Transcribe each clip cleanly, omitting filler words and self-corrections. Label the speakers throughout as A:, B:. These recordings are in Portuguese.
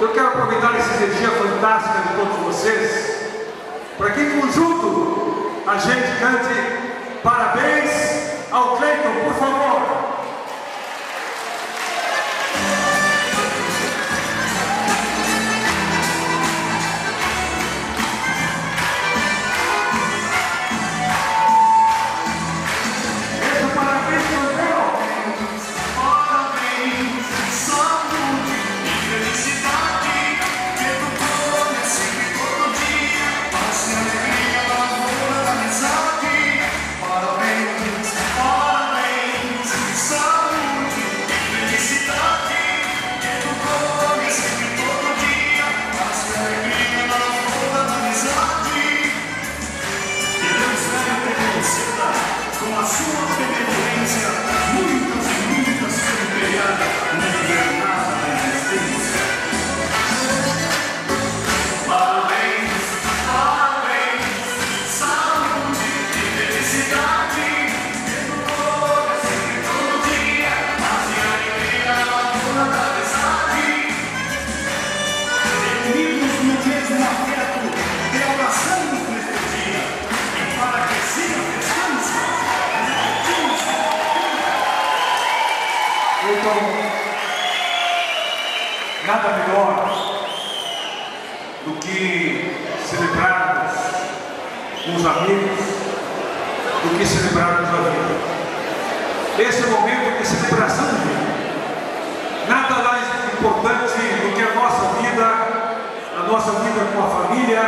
A: Eu quero aproveitar essa energia fantástica de todos vocês para que em conjunto a gente cante parabéns ao Cleiton, por favor. Nada melhor do que celebrarmos com os amigos, do que celebrarmos a vida. Esse é o momento de celebração de vida. Nada mais importante do que a nossa vida com a família,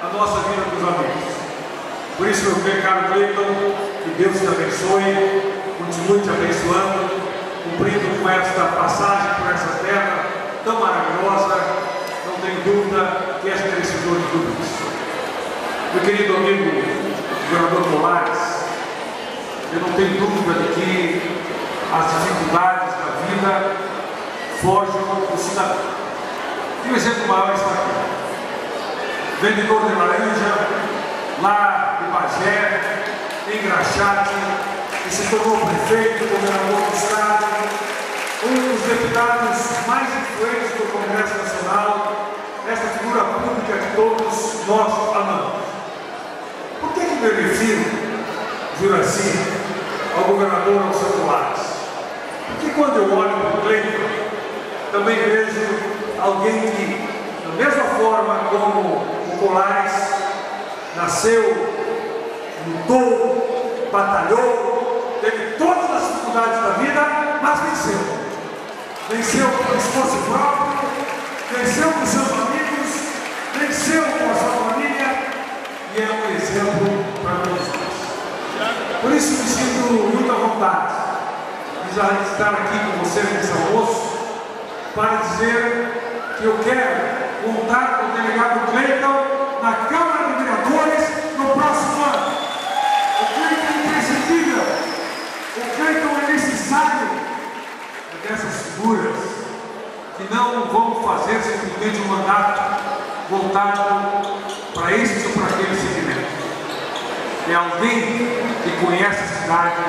A: a nossa vida com os amigos. Por isso, meu bem caro Cleiton, que Deus te abençoe, continue te abençoando, cumprindo com esta passagem por essa terra tão maravilhosa. Não tenho dúvida que és merecedor de tudo isso. Meu querido amigo governador Colares, eu não tenho dúvida de que as dificuldades da vida fogem do cidadão. E o exemplo maior está aqui. Vendedor de laranja, lá de Bagé, em Graxate, que se tornou prefeito, governador do estado, um dos deputados mais influentes do Congresso Nacional, essa figura pública que todos nós amamos. Por que me refiro, Juraci, ao governador Alceu Colares? Porque quando eu olho para o Cleiton, também vejo alguém que, da mesma forma como o Colares, nasceu, lutou, batalhou, teve todas as dificuldades da vida, mas venceu. Venceu por esforço próprio, venceu com seus amigos, venceu com a sua família e é um exemplo para todos nós. Por isso me sinto muito à vontade de estar aqui com você nesse almoço para dizer que eu quero contar com o delegado Cleiton na Câmara de Vereadores no próximo ano. O Cleiton é imprescindível, o Cleiton é necessário dessas figuras que não vão fazer simplesmente um mandato voltado para este ou para aquele segmento. É alguém que conhece a cidade,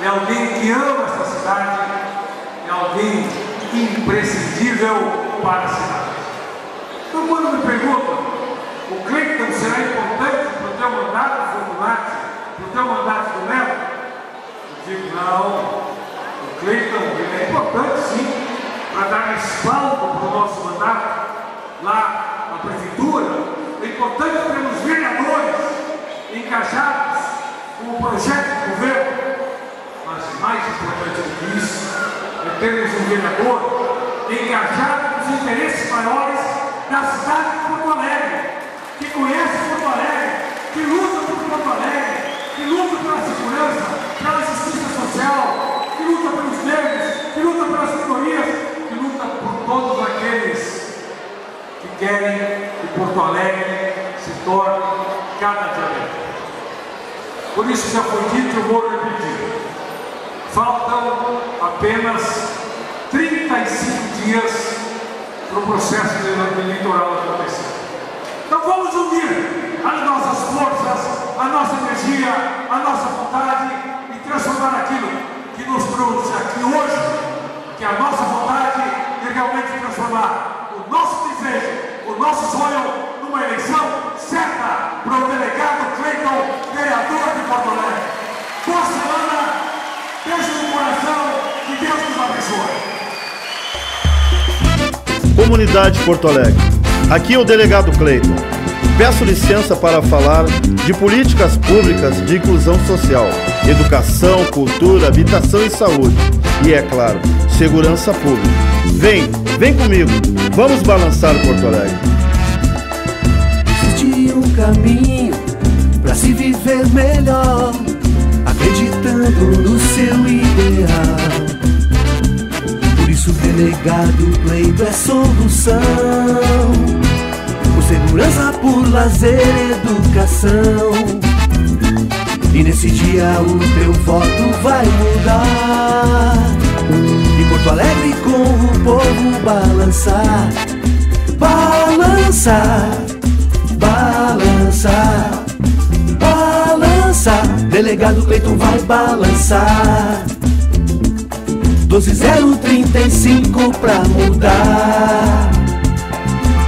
A: é alguém que ama essa cidade, é alguém imprescindível para a cidade. Então, quando me perguntam, o Cleiton será importante para o teu mandato, Fortunati, para o teu mandato do Melo? Eu digo, não. O Cleiton é importante sim, para dar respaldo para o nosso mandato lá na prefeitura. É importante termos vereadores engajados com o projeto do governo. Mas mais importante do que isso é termos um vereador engajado com os interesses maiores da cidade de Porto Alegre, que conhece Porto Alegre, que luta por Porto Alegre, que luta pela segurança, pela justiça social, que luta pelos negros, que luta pelas minorias, que luta por todos aqueles que querem que Porto Alegre se torne cada dia melhor. Por isso já foi dito, eu vou repetir. Faltam apenas 35 dias para o processo eleitoral acontecer. Então vamos unir as nossas forças, a nossa energia, a nossa vontade e transformar aquilo que nos trouxe aqui hoje, que é a nossa vontade de realmente transformar o nosso sonho numa eleição certa para o delegado Cleiton, vereador de Porto Alegre. Boa semana, beijo no coração e Deus nos abençoe.
B: Comunidade Porto Alegre, aqui é o delegado Cleiton. Peço licença para falar de políticas públicas de inclusão social, educação, cultura, habitação e saúde. E, é claro, segurança pública. Vem comigo, vamos balançar Porto Alegre.
C: Existe um caminho para se viver melhor, acreditando no seu ideal. Por isso o delegado Cleiton é solução. Por segurança, por lazer, educação. E nesse dia o teu voto vai mudar. E Porto Alegre com o povo balançar. Balançar, balançar, balançar. Delegado Cleiton vai balançar. 12035 pra mudar.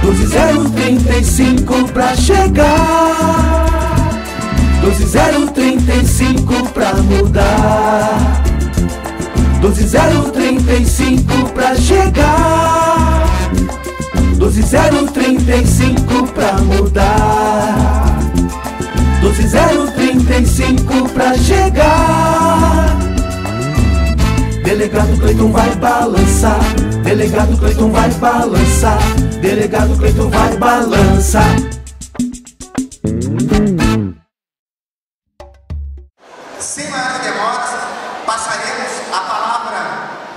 C: 12035 pra chegar. 12035 pra mudar. 12035 pra chegar. 12035 pra mudar. 12035 pra chegar. Delegado Cleiton vai balançar. Delegado Cleiton vai balançar. Delegado Cleiton vai balançar.
D: Sem maiores demoras, passaremos a palavra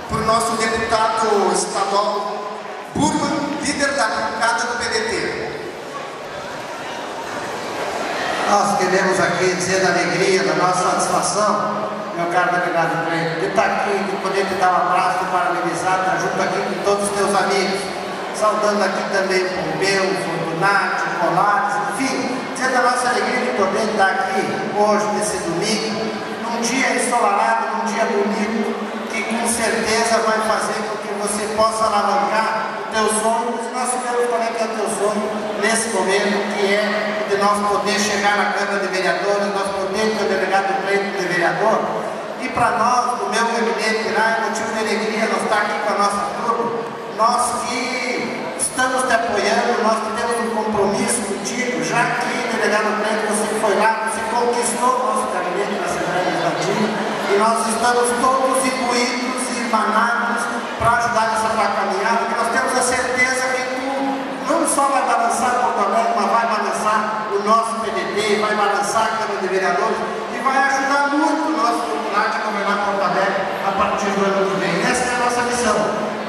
D: para o nosso deputado estadual Burman, líder da bancada do PDT.
E: Nós queremos aqui dizer da alegria, da nossa satisfação, meu caro delegado Cleiton, de estar aqui, de poder te dar um abraço, de parabenizar, estar junto aqui com todos os teus amigos, saudando aqui também Pompeu, Fortunato, Colares, enfim, dizer da nossa alegria de poder estar aqui hoje, nesse domingo, num dia ensolarado, num dia bonito, que com certeza vai fazer com que você possa alavancar o teu sonho, e nós sabemos qual é que é o teu sonho nesse momento, que é de nós poder chegar na Câmara de Vereadores, nós poder ter o delegado Cleiton de vereador. E para nós, do meu gabinete lá, é motivo de alegria nós estar aqui com a nossa turma, nós que estamos te apoiando, nós que temos um compromisso contigo, já que, delegado Cleiton, você foi lá, você conquistou o nosso gabinete na Assembleia Legislativa, e nós estamos todos imbuídos e emanados para ajudar nessa tua caminhada, porque nós temos a certeza que tu não só vai balançar Porto Alegre, mas vai balançar o nosso PDT, vai balançar a Câmara de Vereadores, e vai ajudar muito o nosso Fortunato a governar Porto Alegre a partir do ano que vem. Essa é a nossa missão.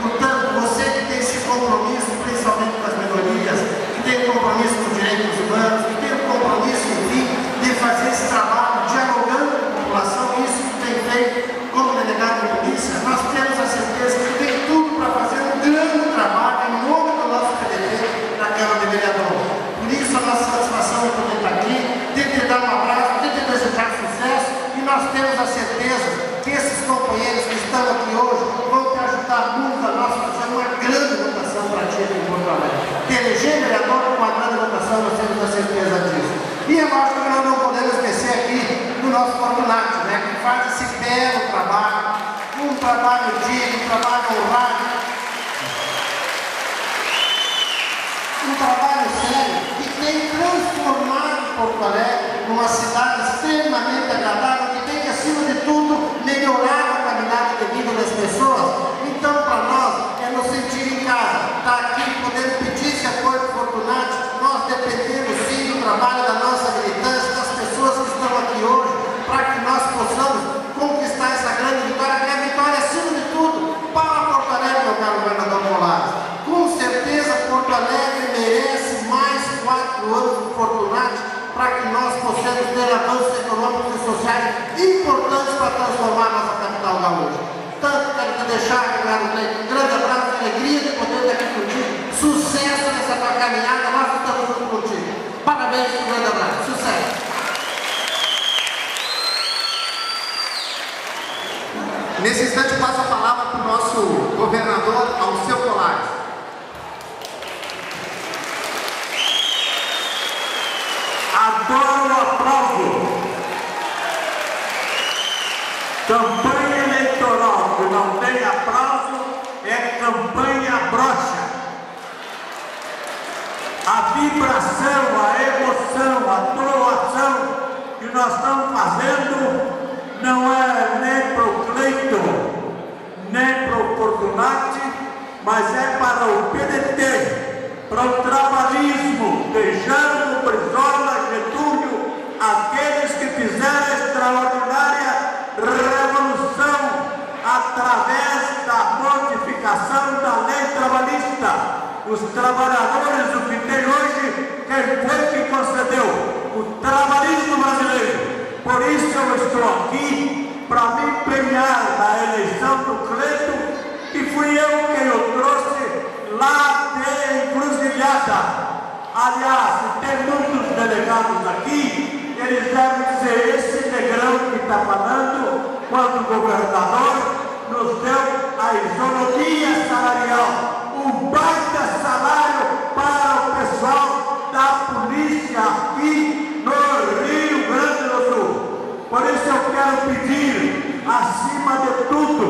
E: Portanto, você que tem esse compromisso, principalmente com as minorias, que tem compromisso com os direitos humanos, que tem um compromisso, enfim, de fazer esse trabalho, dialogando com a população, isso que tem feito como delegado de polícia, nós temos a certeza que tem tudo para fazer um grande trabalho em nome do nosso PDT na Câmara de Vereadores. Por isso, a nossa satisfação é poder estar aqui, de te dar um abraço, de te desejar sucesso, e nós temos a certeza que esses companheiros que estão aqui hoje vão te ajudar muito a nós fazer uma grande votação para ti aqui em Porto Alegre. Te eleger vereador com uma grande votação, nós temos a certeza disso. E é lógico que nós não podemos esquecer aqui do nosso Fortunato, né, que faz esse belo trabalho, um trabalho digno, um trabalho honrado, um trabalho sério, que tem transformado Porto Alegre numa cidade extremamente agradável, que tem que, acima de tudo, melhorar a qualidade de vida das pessoas. Então, para nós, é nos sentir em casa, estar aqui, poder pedir esse apoio do Fortunato, nós dependemos sim do trabalho da nossa militância, das pessoas que estão aqui hoje, para que nós possamos conquistar essa grande vitória, que é a vitória, acima de tudo, para Porto Alegre, meu caro governador Colares. Com certeza, Porto Alegre merece mais 4 anos do Fortunato, para que nós possamos ter avanços econômicos e sociais importantes para transformar a nossa capital gaúcha. Tanto quero te deixar, delegado Cleiton, um grande abraço, alegria de poder estar aqui contigo, sucesso nessa tua caminhada, nós estamos juntos contigo. Parabéns, um grande abraço, sucesso!
D: Nesse instante, passo a palavra para o nosso governador, Alceu Colares.
F: Adoro o aplauso. Campanha eleitoral que não tem aplauso é campanha broxa. A vibração, a emoção, a doação que nós estamos fazendo não é nem para o Cleiton, nem para o Fortunati, mas é para o PDT, para o trabalhismo, deixando Brizola, Getúlio, aqueles que fizeram a extraordinária revolução através da modificação da lei trabalhista. Os trabalhadores, o que tem hoje, quem foi que concedeu? O trabalhismo brasileiro. Por isso eu estou aqui para me empenhar na eleição do Cleiton, que fui eu quem o trouxe lá de Encruzilhada. Aliás, tem muitos delegados aqui, eles devem dizer, esse negrão que está falando, quando o governador nos deu a isonomia salarial, um baita salário para o pessoal da polícia aqui no Rio Grande do Sul. Por isso eu quero pedir, acima de tudo,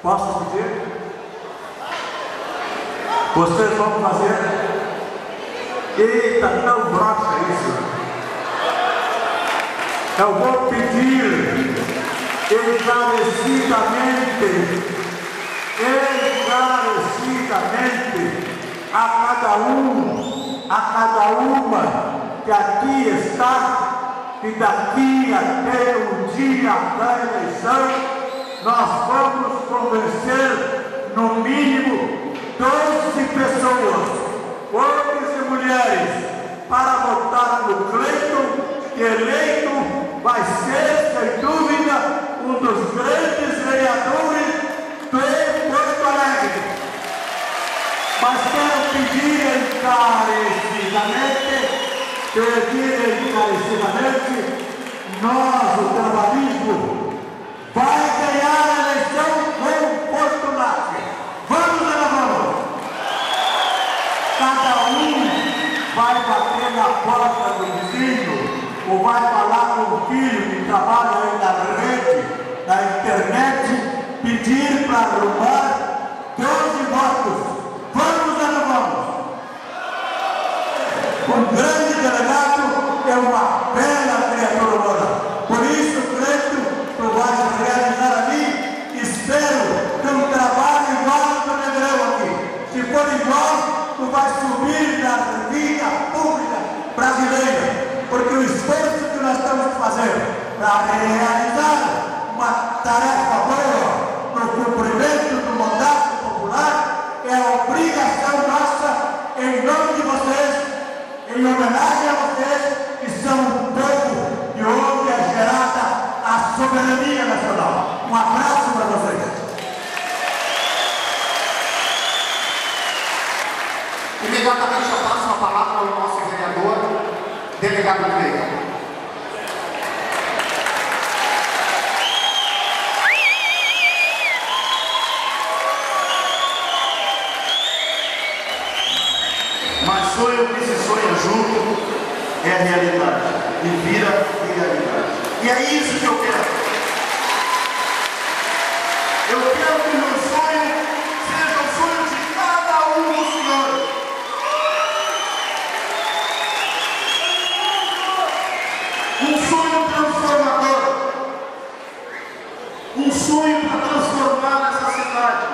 F: posso pedir? Vocês vão fazer? Eita, tão broxa isso. Eu vou pedir encarecidamente a cada uma que aqui está, que daqui até o dia da eleição nós vamos convencer no mínimo 12 pessoas, homens e mulheres, para votar no Cleiton, que eleito vai ser, sem dúvida, um dos grandes vereadores de Porto Alegre. Mas quero pedir encarecidamente, nós, o trabalhismo, vai ganhar a eleição com o Fortunati. Vamos ou não vamos? Cada um vai bater na porta do vizinho, ou vai falar com o filho que trabalha aí na rede, na internet, pedir para arrumar 12 votos. Vamos ou não vamos? Um grande delegado é uma bela criatura humana. Por isso, Cleiton, tu vais realizar ali, espero que um trabalho igual ao do Negrão aqui. Se for igual, tu vais subir na vida pública brasileira. Porque o esforço que nós estamos fazendo para realizar uma tarefa boa no cumprimento do mandato popular é a obrigação nossa, em nome de vocês, em homenagem a vocês, que são um povo de onde é gerada a soberania nacional. Um abraço para vocês.
D: Imediatamente eu passo a palavra ao nosso vereador, delegado Cleiton.
B: Mas sonho que se sonha junto é realidade e vira realidade. E é isso que eu quero. Eu quero que o meu sonho seja o sonho de cada um dos senhores. Um sonho transformador. Um sonho para transformar essa cidade.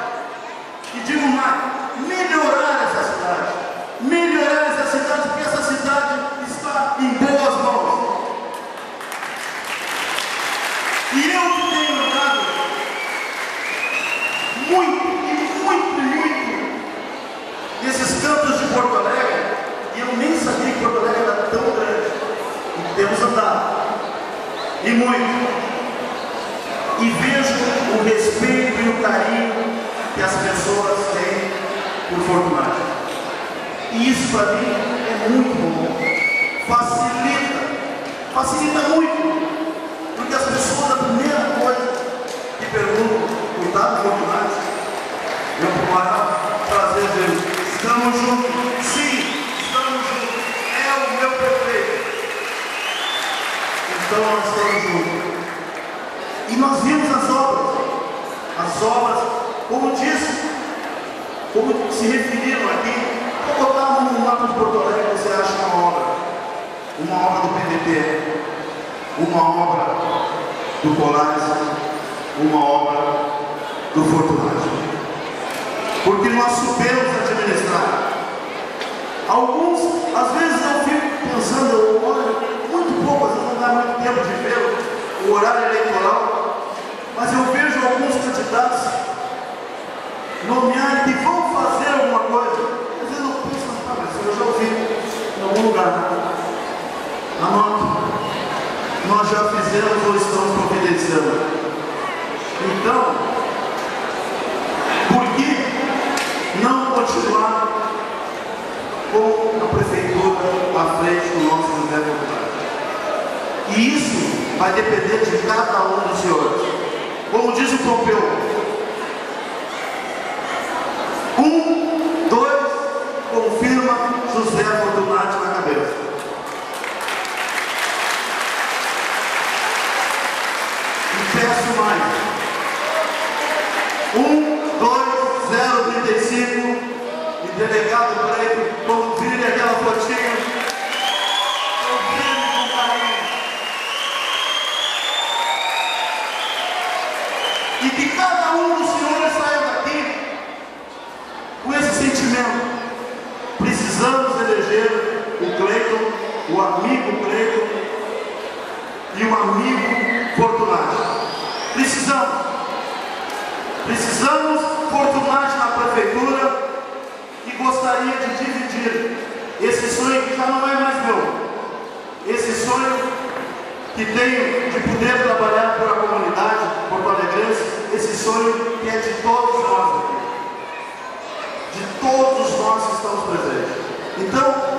B: E digo mais, melhorar essa cidade. Melhorar essa cidade, porque essa cidade está em boas mãos. E eu que tenho andado muito nesses campos de Porto Alegre, e eu nem sabia que Porto Alegre era tão grande. E temos andado, e muito. E vejo o respeito e o carinho que as pessoas têm por Fortunati. E isso para mim é muito bom. Facilita muito. Porque as pessoas, a primeira coisa que perguntam, cuidado com o Fortunati, eu vou trazer Deus. Estamos juntos? Sim, estamos juntos. É o meu prefeito. se referiram aqui, vou botar no mapa de Porto Alegre, você acha uma obra do PDT, uma obra do Polaris, uma obra do Fortunati. Porque nós soubemos administrar. Alguns, às vezes eu fico pensando, eu olho muito pouco, às vezes não dá muito tempo de ver o horário eleitoral, mas eu vejo alguns candidatos nomear que vão fazer alguma coisa. Às vezes eu penso, mas eu já ouvi em algum lugar. Anote, nós já fizemos ou estamos providenciando. Então, por que não continuar com a prefeitura à frente do nosso governo popular? E isso vai depender de cada um dos senhores. Como diz o Pompeu, 1, 2, confirma José Fortunati na cabeça. E peço mais. 1, 2, 0, 35. E delegado Cleito, quando vire aquela fotinha, confirme com carinho. E que cada um dos senhores saia daqui com esse sentimento. Precisamos eleger o Cleiton, o amigo Cleiton e o amigo Fortunati. Precisamos Fortunati na prefeitura e gostaria de dividir esse sonho que já não é mais meu. Esse sonho que tenho de poder trabalhar pela comunidade porto-alegrense, esse sonho que é de todos nós aqui. De todos nós que estamos presentes. Então,